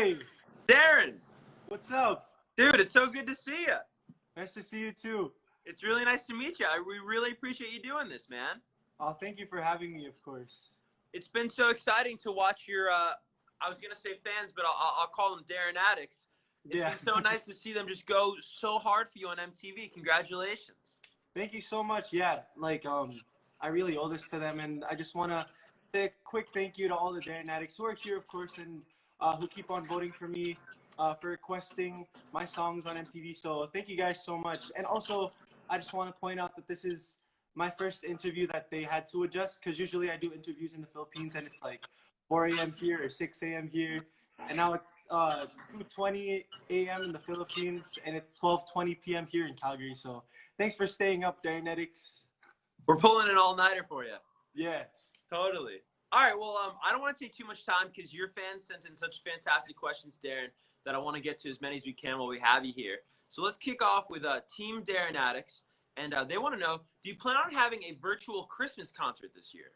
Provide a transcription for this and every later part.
Hey, Darren, what's up? dude, it's so good to see you. Nice to see you too. It's really nice to meet you. We really appreciate you doing this, man. Oh, thank you for having me, of course. It's been so exciting to watch your, I was going to say fans, but I'll call them Darrenatics. It's Yeah. been so nice to see them just go so hard for you on MTV. Congratulations. Thank you so much. Yeah, I really owe this to them, and I just want to say a quick thank you to all the Darrenatics who are here, of course, and who keep on voting for me, for requesting my songs on MTV. So thank you guys so much. And also, I just want to point out that this is my first interview that they had to adjust, because usually I do interviews in the Philippines and it's like 4 a.m. here or 6 a.m. here. And now it's 2:20 a.m. in the Philippines, and it's 12:20 p.m. here in Calgary. So thanks for staying up, Darrenetics. We're pulling an all-nighter for you. Yeah. Totally. All right, well, I don't want to take too much time because your fans sent in such fantastic questions, Darren, that I want to get to as many as we can while we have you here. So let's kick off with Team Darrenatics. And they want to know, do you plan on having a virtual Christmas concert this year?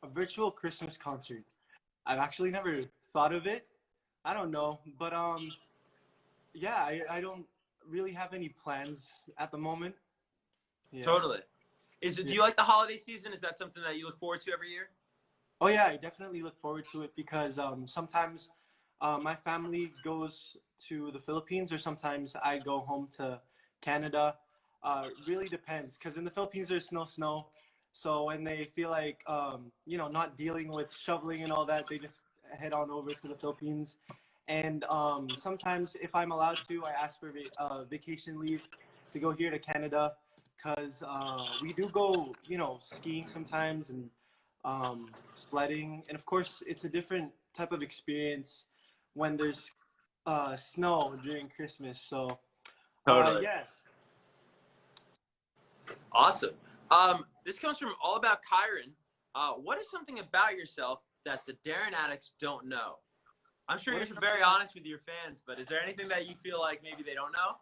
A virtual Christmas concert. I've actually never thought of it. I don't know. But, yeah, I don't really have any plans at the moment. Yeah. Totally. Do you like the holiday season? Is that something that you look forward to every year? Oh, yeah, I definitely look forward to it because sometimes my family goes to the Philippines, or sometimes I go home to Canada. Really depends, because in the Philippines there's no snow. So when they feel like, not dealing with shoveling and all that, they just head on over to the Philippines. And sometimes if I'm allowed to, I ask for vacation leave to go here to Canada, because we do go, skiing sometimes, and sledding. And of course, it's a different type of experience when there's snow during Christmas. So, Totally. yeah. Awesome. This comes from All About Kyron. What is something about yourself that the Darrenatics don't know? I'm sure you're very honest with your fans, but is there anything that you feel like maybe they don't know?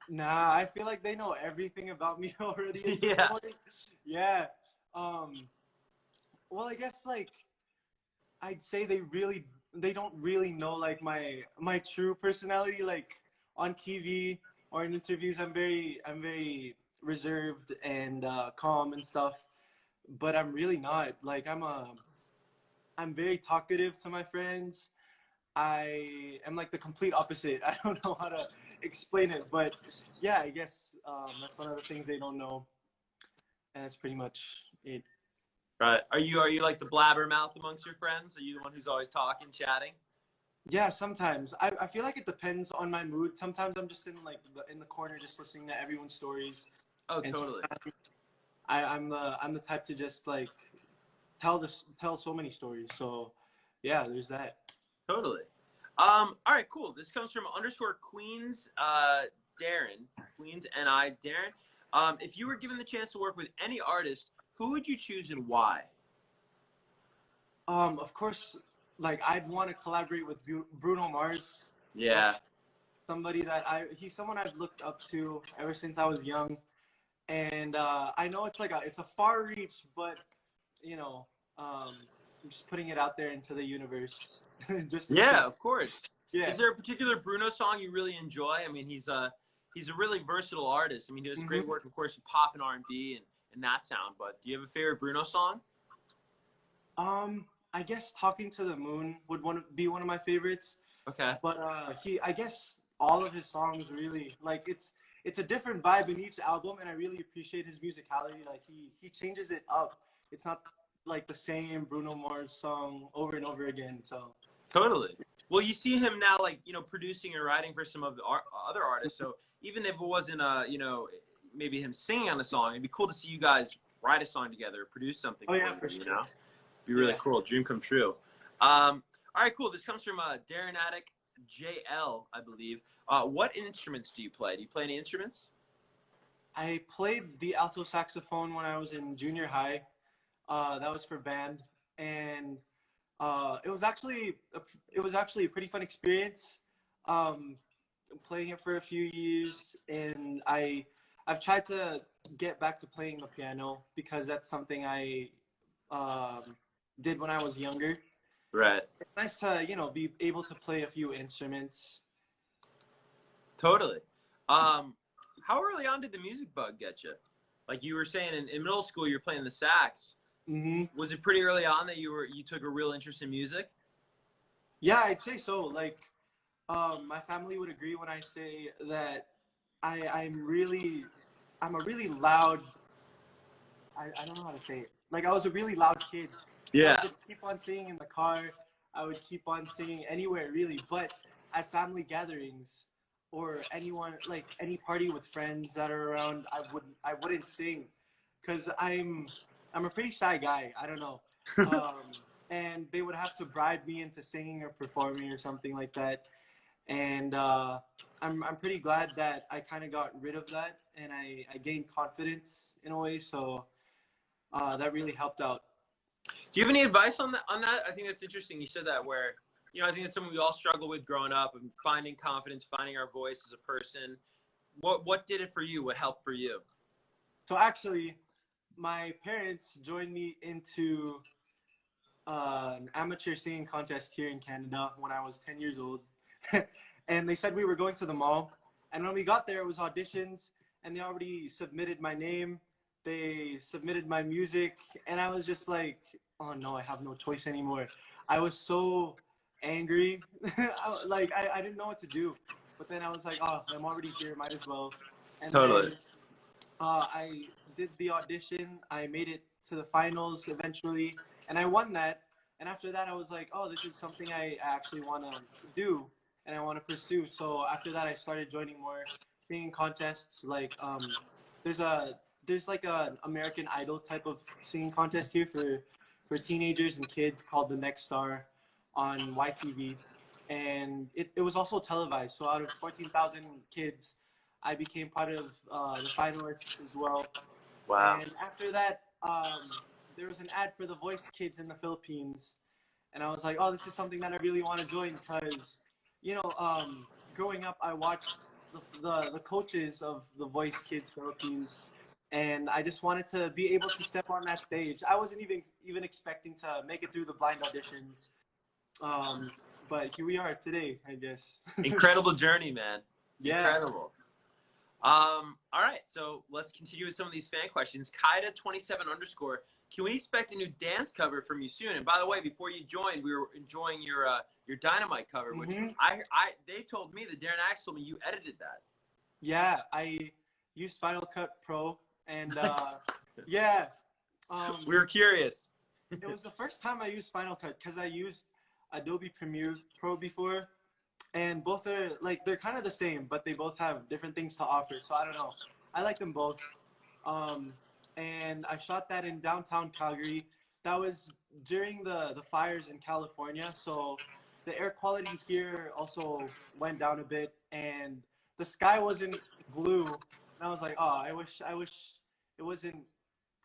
Nah, I feel like they know everything about me already. Yeah. Yeah. Well, I guess I'd say they don't really know like my true personality. Like on TV or in interviews, I'm very reserved and calm and stuff. But I'm really not. Like I'm very talkative to my friends. I am like the complete opposite. I don't know how to explain it, but yeah, I guess that's one of the things they don't know, and that's pretty much it. Right. Are you like the blabbermouth amongst your friends? Are you the one who's always talking, chatting? Yeah, sometimes I feel like it depends on my mood. Sometimes I'm just in like in the corner just listening to everyone's stories. Oh, And totally. I'm the type to just like tell so many stories. So yeah, there's that. Totally. All right, cool. This comes from _Queens Darren, Queens NI Darren. If you were given the chance to work with any artist, who would you choose and why? Of course, like I'd want to collaborate with Bruno Mars. Yeah. That's somebody that he's someone I've looked up to ever since I was young. And I know it's it's a far reach, but I'm just putting it out there into the universe. Yeah, of course. Yeah. Is there a particular Bruno song you really enjoy? I mean, he's a really versatile artist. I mean, he does great work, of course, in pop and R&B and that sound. But do you have a favorite Bruno song? I guess "Talking to the Moon" would be one of my favorites. Okay. But I guess all of his songs really it's a different vibe in each album, and I really appreciate his musicality. Like he changes it up. It's not like the same Bruno Mars song over and over again. So totally. Well, you see him now, like producing and writing for some of the other artists. So even if it wasn't maybe him singing on a song, it'd be cool to see you guys write a song together, produce something. Oh yeah, for sure. Be really cool. Dream come true. All right, cool. This comes from Darrenatic JL, I believe. What instruments do you play? Do you play any instruments? I played the alto saxophone when I was in junior high. That was for band, and it was actually a pretty fun experience. Playing it for a few years, and I've tried to get back to playing the piano because that's something I did when I was younger. Right. It's nice to, you know, be able to play a few instruments. Totally. How early on did the music bug get you? Like you were saying in middle school, you were playing the sax. Was it pretty early on that you took a real interest in music? Yeah, I'd say so. Like, my family would agree when I say that I'm a really loud, I don't know how to say it. Like, I was a really loud kid. So I Yeah. would just keep on singing in the car. I would keep on singing anywhere, really. But at family gatherings or anyone, like any party with friends that are around, I wouldn't sing because I'm a pretty shy guy. I don't know. And they would have to bribe me into singing or performing or something like that. And I'm pretty glad that I kind of got rid of that and I gained confidence in a way. So that really helped out. Do you have any advice on that? I think that's interesting. You said that where, you know, I think that's something we all struggle with growing up and finding confidence, finding our voice as a person. What did it for you? What helped for you? So actually, my parents joined me into an amateur singing contest here in Canada when I was 10 years old. And they said we were going to the mall. And when we got there, it was auditions, and they already submitted my name. They submitted my music, and I was just like, oh no, I have no choice anymore. I was so angry. I didn't know what to do. But then I was like, oh, I'm already here, might as well. And Totally. then I did the audition. I made it to the finals eventually, and I won that. And after that, I was like, oh, this is something I actually want to do and I want to pursue. So after that, I started joining more singing contests. Like, there's a there's like an American Idol type of singing contest here for teenagers and kids called The Next Star on YTV, and it was also televised. So out of 14,000 kids, I became part of the finalists as well. Wow. And after that, there was an ad for the Voice Kids in the Philippines, and I was like, oh, this is something that I really want to join because, you know, growing up, I watched the coaches of the Voice Kids Philippines, and I just wanted to be able to step on that stage. I wasn't even expecting to make it through the blind auditions, but here we are today, I guess. Incredible journey, man. Yeah. Incredible. All right, so let's continue with some of these fan questions. Kaida27 underscore, can we expect a new dance cover from you soon? And by the way, before you joined, we were enjoying your Dynamite cover, which they told me that Darrenatics told me you edited that. Yeah, I used Final Cut Pro, and yeah, we were curious. It was the first time I used Final Cut because I used Adobe Premiere Pro before, and both are like they're kind of the same, but they both have different things to offer. So I don't know. I like them both. And I shot that in downtown Calgary. That was during the fires in California, so the air quality here also went down a bit, and the sky wasn't blue. And I was like, oh, I wish it wasn't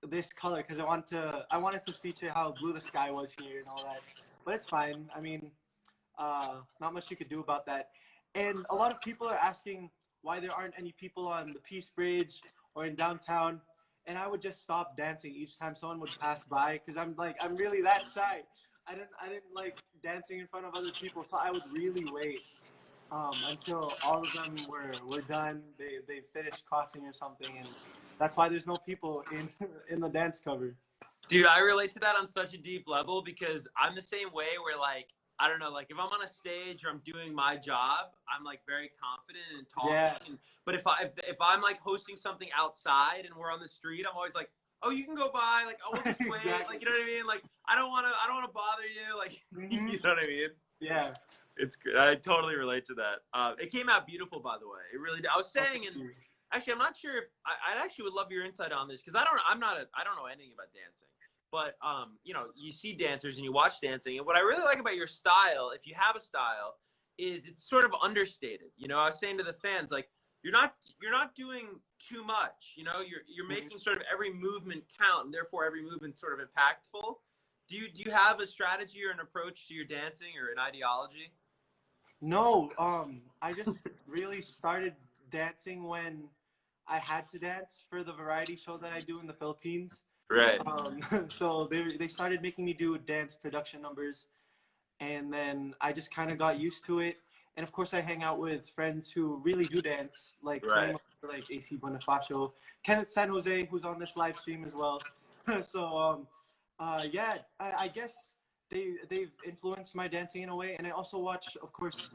this color because I wanted to feature how blue the sky was here and all that. But it's fine. I mean, not much you could do about that. And a lot of people are asking why there aren't any people on the Peace Bridge or in downtown. And I would just stop dancing each time someone would pass by because I'm really that shy. I didn't like dancing in front of other people, so I would really wait until all of them were done. They finished crossing or something, and that's why there's no people in the dance cover. Dude, I relate to that on such a deep level because I'm the same way where like I don't know, like if I'm on a stage or I'm doing my job, I'm like very confident and talking. Yeah. But if I'm like hosting something outside and we're on the street, I'm always like, oh, you can go by, like oh, we'll just wait, Exactly. like you know what I mean? Like I don't want to bother you, like you know what I mean? Yeah. It's good. I totally relate to that. It came out beautiful, by the way. It really did. I was saying, and actually, I'm not sure if I actually would love your insight on this because I don't know anything about dancing. But you know, you see dancers and you watch dancing, and what I really like about your style, if you have a style, is it's sort of understated. You know, I was saying to the fans, like you're not doing too much. You know, you're making sort of every movement count, and therefore every movement sort of impactful. Do you have a strategy or an approach to your dancing or an ideology? No, I just really started dancing when I had to dance for the variety show that I do in the Philippines. Right. So they started making me do dance production numbers, and then I just kind of got used to it. And of course, I hang out with friends who really do dance, like to Right. name like AC Bonifacio, Kenneth San Jose, who's on this live stream as well. So yeah, I guess they've influenced my dancing in a way. And I also watch, of course,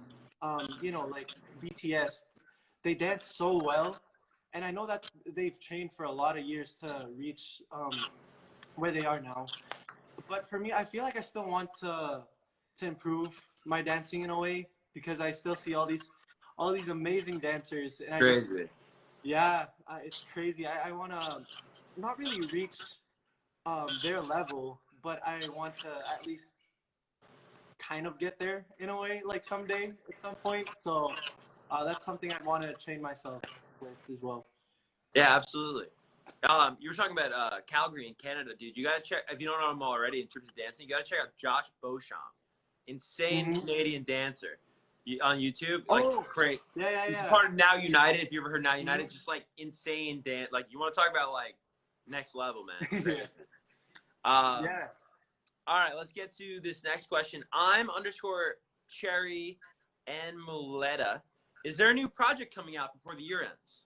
you know, like BTS. They dance so well, and I know that they've trained for a lot of years to reach where they are now. But for me, I feel like I still want to improve my dancing in a way, because I still see all these amazing dancers, and I just, Crazy. yeah, it's crazy. I want to not really reach their level, but I want to at least kind of get there in a way, like someday at some point. So that's something I want to train myself with as well. Yeah, absolutely. You were talking about Calgary in Canada, dude. You gotta check if you don't know him already in terms of dancing. You gotta check out Josh Beauchamp, insane Mm-hmm. Canadian dancer, on YouTube. Like Oh, great. yeah, He's yeah. part of Now United. If you ever heard Now United, Mm-hmm. just like insane dance. Like you want to talk about like next level, man. Yeah. Crazy. Um, Yeah. all right, let's get to this next question. I'm underscore Cherry and Muleta. Is there a new project coming out before the year ends?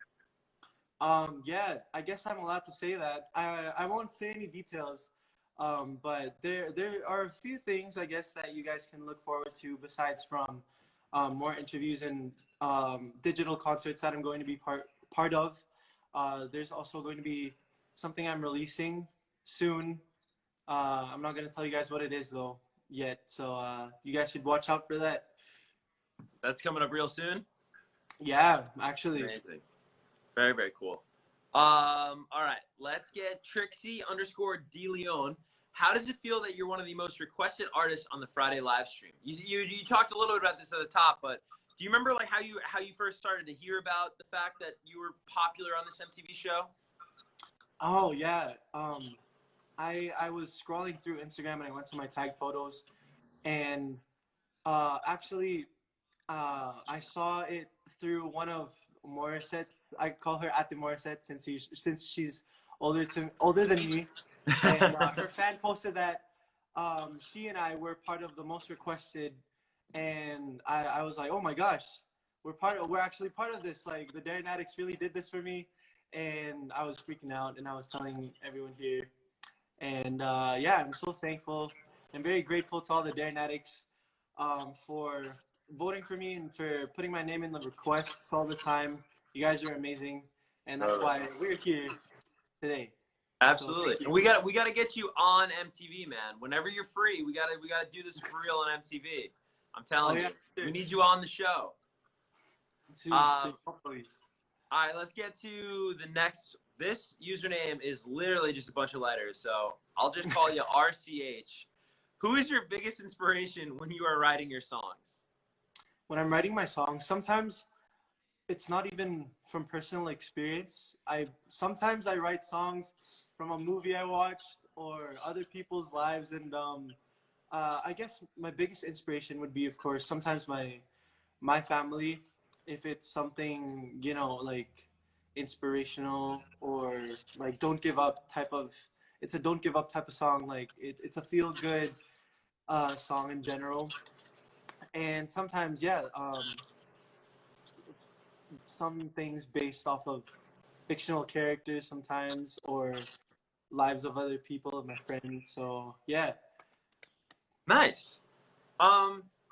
Yeah, I guess I'm allowed to say that. I won't say any details, but there are a few things I guess that you guys can look forward to besides from more interviews and digital concerts that I'm going to be part of. There's also going to be something I'm releasing soon. I'm not going to tell you guys what it is though yet, so you guys should watch out for that. That's coming up real soon. Yeah, actually. Amazing. Very, very cool. All right, let's get Trixie underscore DeLeon. How does it feel that you're one of the most requested artists on the Friday live stream? You talked a little bit about this at the top, but do you remember like how you first started to hear about the fact that you were popular on this MTV show? Oh yeah. I was scrolling through Instagram and I went to my tag photos, and actually I saw it through one of Morissette's. I call her Ate Morissette since she's older than me, and her fan posted that she and I were part of the most requested, and I was like, oh my gosh, we're actually part of this. Like the Darrenatics really did this for me, and I was freaking out, and I was telling everyone here. And yeah, I'm so thankful. I'm very grateful to all the Darrenatics for voting for me and for putting my name in the requests all the time. You guys are amazing, and that's why we're here today. Absolutely. So We got to get you on MTV, man. Whenever you're free, we got to do this for real on MTV. I'm telling you. Sure. We need you on the show. Hopefully. All right, let's get to the next. This username is literally just a bunch of letters, so I'll just call you RCH. Who is your biggest inspiration when you are writing your songs? When I'm writing my songs, sometimes it's not even from personal experience. Sometimes I write songs from a movie I watched or other people's lives, and I guess my biggest inspiration would be, of course, sometimes my family. If it's something, you know, like inspirational or like don't give up type of, it's a don't give up type of song. Like it's a feel good song in general. And sometimes, yeah, some things based off of fictional characters sometimes, or lives of other people, of my friends. So yeah. Nice.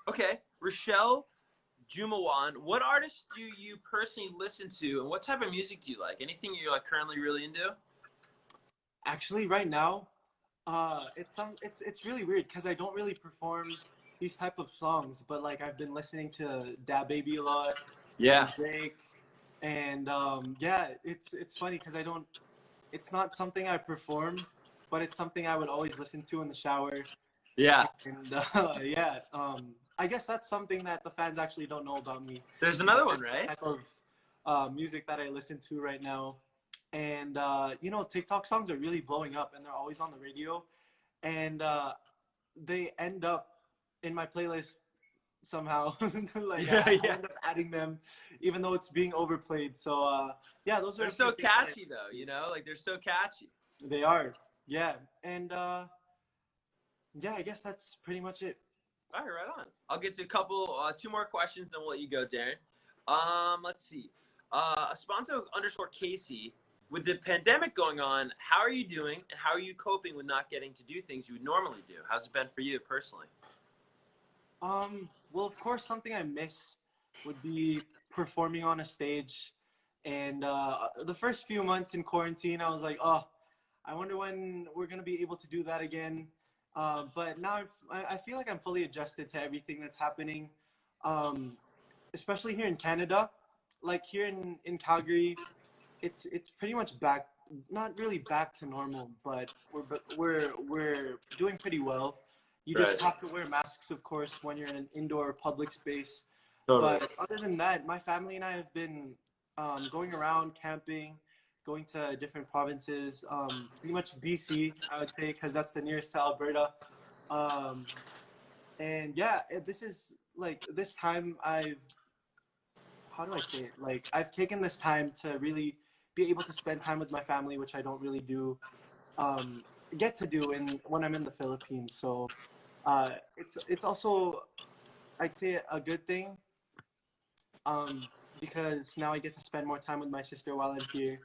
Okay, Rochelle Jumawan, what artists do you personally listen to, and what type of music do you like? Anything you're like currently really into? Actually, right now, it's really weird because I don't really perform these type of songs, but like I've been listening to Da Baby a lot, Yeah. and Drake, and yeah, it's funny because I don't. It's not something I perform, but it's something I would always listen to in the shower. Yeah. And yeah, I guess that's something that the fans actually don't know about me. There's another one, right? Type of music that I listen to right now. And you know, TikTok songs are really blowing up, and they're always on the radio, and they end up in my playlist somehow. Like Yeah, I yeah. end up adding them, even though it's being overplayed. So yeah, those are They're so catchy, though. You know, like they're so catchy. They are, yeah, and yeah, I guess that's pretty much it. All right, right on. I'll get to two more questions, then we'll let you go, Darren. Let's see. Espanto underscore Casey, with the pandemic going on, how are you doing, and how are you coping with not getting to do things you would normally do? How's it been for you personally? Well, of course, something I miss would be performing on a stage. And the first few months in quarantine, I was like, oh, I wonder when we're gonna be able to do that again. But now I feel like I'm fully adjusted to everything that's happening, um, especially here in Canada. Like here in Calgary, it's pretty much back, not really back to normal, but we're doing pretty well. You Right. just have to wear masks, of course, when you're in an indoor public space. Totally. But other than that, my family and I have been going around camping, going to different provinces, pretty much BC, I would say, because that's the nearest to Alberta. Um, and yeah, this is like this time how do I say it? Like I've taken this time to really be able to spend time with my family, which I don't really do um, get to do in when I'm in the Philippines. So it's also, I'd say, a good thing, um, because now I get to spend more time with my sister while I'm here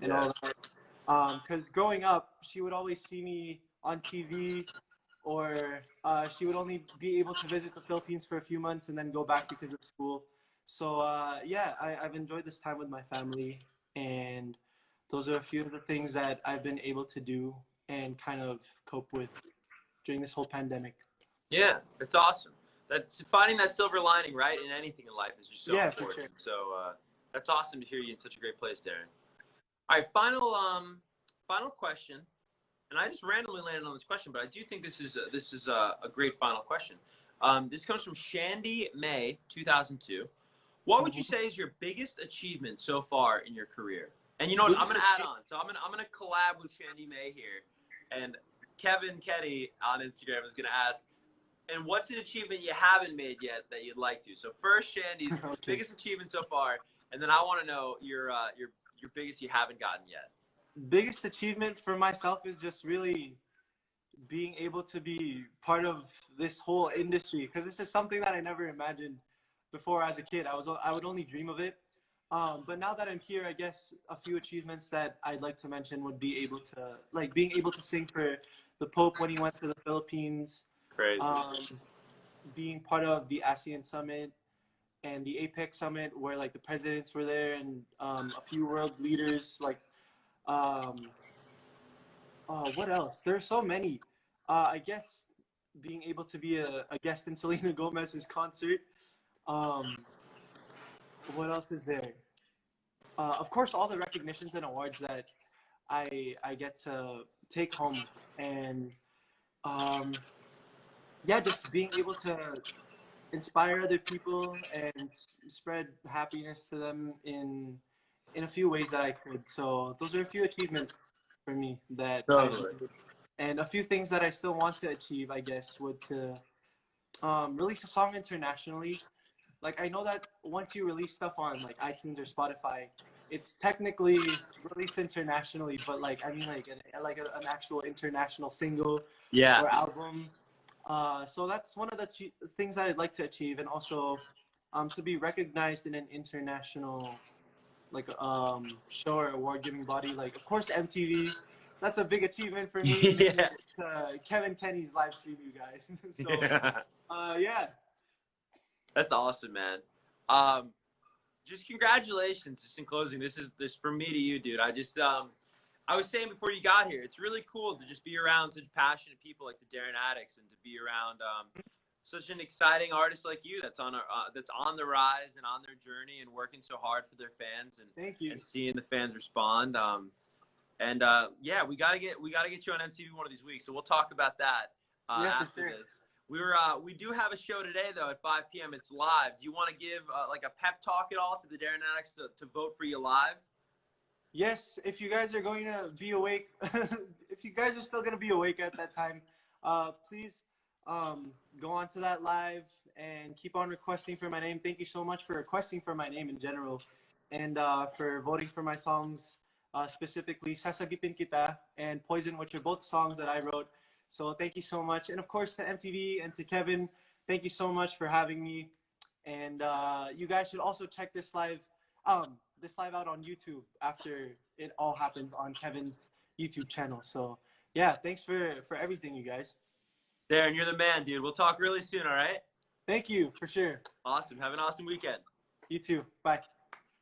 and Yeah. all that. Because growing up, she would always see me on TV, or she would only be able to visit the Philippines for a few months and then go back because of school. So yeah, I've enjoyed this time with my family, and those are a few of the things that I've been able to do and kind of cope with during this whole pandemic. Yeah, it's awesome. That's finding that silver lining, right, in anything in life is just so Yeah, for sure. important. So that's awesome to hear you in such a great place, Darren. All right, final question, and I just randomly landed on this question, but I do think this is a great final question. This comes from Shandy May 2002. What would you say is your biggest achievement so far in your career? And you know what? I'm Biggest gonna add achievement. on. So I'm gonna collab with Shandy May here, and Kevin Kenny on Instagram is gonna ask, and what's an achievement you haven't made yet that you'd like to? So first, Shandy's Okay. biggest achievement so far, and then I want to know your biggest you haven't gotten yet. Biggest achievement for myself is just really being able to be part of this whole industry, because this is something that I never imagined before as a kid. I would only dream of it. But now that I'm here, I guess a few achievements that I'd like to mention would be able to, like, being able to sing for the Pope when he went to the Philippines, Crazy. being part of the ASEAN summit and the APEC summit, where like the presidents were there, and a few world leaders, like um, what else? There are so many. I guess being able to be a guest in Selena Gomez's concert. Um, what else is there? Of course, all the recognitions and awards that I get to take home, and um, yeah, just being able to inspire other people and spread happiness to them in a few ways that I could. So those are a few achievements for me that I've Totally. made. And a few things that I still want to achieve, I guess, would to release a song internationally. Like I know that once you release stuff on like iTunes or Spotify, it's technically released internationally, but like I mean like an actual international single Yeah. or album. So that's one of the things that I'd like to achieve, and also to be recognized in an international like show or award giving body. Like of course MTV. That's a big achievement for me, making Yeah. it to Kevin Kenny's live stream, you guys. So Yeah. yeah. That's awesome, man. Um, just congratulations. Just in closing, this is this from me to you, dude. I was saying before you got here, it's really cool to just be around such passionate people like the Darrenatics, and to be around such an exciting artist like you that's on the rise and on their journey and working so hard for their fans, Thank you. and seeing the fans respond. And yeah, we gotta get you on MTV one of these weeks. So we'll talk about that Yeah, for after sure. this. We do have a show today though at 5 p.m. It's live. Do you want to give like a pep talk at all to the Darrenatics to vote for you live? Yes, if you guys are going to be awake, if you guys are still going to be awake at that time, please go on to that live and keep on requesting for my name. Thank you so much for requesting for my name in general, and for voting for my songs, specifically Sasagipin Kita and Poison, which are both songs that I wrote. So thank you so much. And of course to MTV and to Kevin, Thank you so much for having me. And you guys should also check this live out on YouTube after it all happens on Kevin's YouTube channel. So yeah, thanks for everything, you guys. Darren, you're the man, dude. We'll talk really soon, all right? Thank you, for sure. Awesome. Have an awesome weekend. You too. Bye.